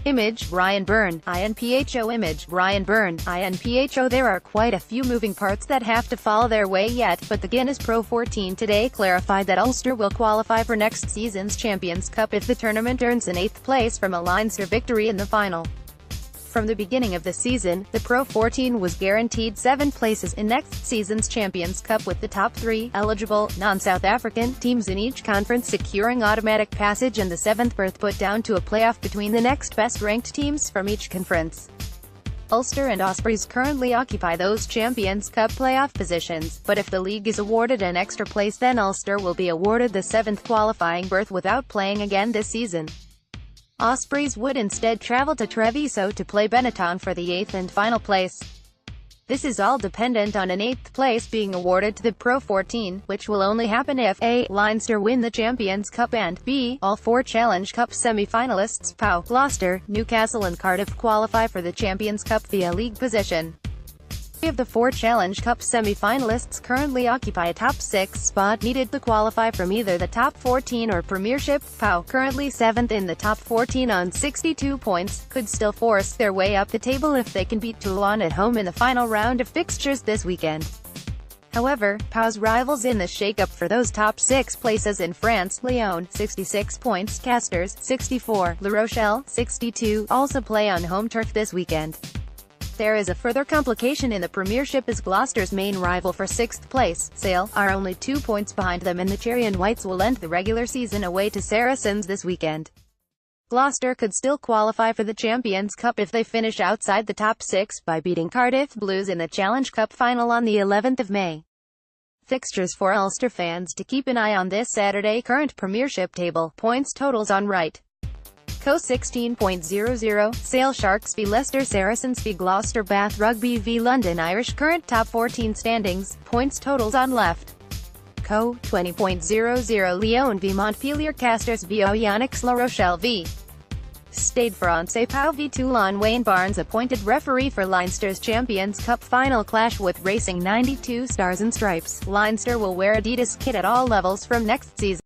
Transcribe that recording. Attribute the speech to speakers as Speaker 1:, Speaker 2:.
Speaker 1: Image, Byrne, INPHO Image, Byrne, INPHO There are quite a few moving parts that have to fall their way yet, but the Guinness Pro14 today clarified that Ulster will qualify for next season's Champions Cup if the tournament earns an 8th place from a Leinster victory in the final. From the beginning of the season, the Pro14 was guaranteed 7 places in next season's Champions Cup, with the top 3 eligible, non-South African, teams in each conference securing automatic passage and the 7th berth put down to a playoff between the next best-ranked teams from each conference. Ulster and Ospreys currently occupy those Champions Cup playoff positions, but if the league is awarded an extra place, then Ulster will be awarded the 7th qualifying berth without playing again this season. Ospreys would instead travel to Treviso to play Benetton for the 8th and final place. This is all dependent on an 8th place being awarded to the Pro14, which will only happen if A. Leinster win the Champions Cup and B. all 4 Challenge Cup semi-finalists INPHO, Gloucester, Newcastle and Cardiff qualify for the Champions Cup via league position. 3 of the 4 Challenge Cup semi-finalists currently occupy a top 6 spot needed to qualify from either the top 14 or Premiership. INPHO, currently 7th in the top 14 on 62 points, could still force their way up the table if they can beat Toulon at home in the final round of fixtures this weekend. However, INPHO's rivals in the shake-up for those top 6 places in France, Lyon, 66 points, Castors, 64, La Rochelle, 62, also play on home turf this weekend. There is a further complication in the Premiership as Gloucester's main rival for 6th place, Sale, are only 2 points behind them, and the Cherry and Whites will end the regular season away to Saracens this weekend. Gloucester could still qualify for the Champions Cup if they finish outside the top 6 by beating Cardiff Blues in the Challenge Cup final on the 11th of May. Fixtures for Ulster fans to keep an eye on this Saturday: current Premiership table, points totals on right. Co 16.00, Sale Sharks v Leicester, Saracens v Gloucester, Bath Rugby v London Irish. Current top 14 standings, points totals on left. Co 20.00, Lyon v Montpellier, Castors v Oyonnax, La Rochelle v Stade Francais, Pau v Toulon. Wayne Barnes appointed referee for Leinster's Champions Cup final clash with Racing 92 Stars and Stripes. Leinster will wear Adidas kit at all levels from next season.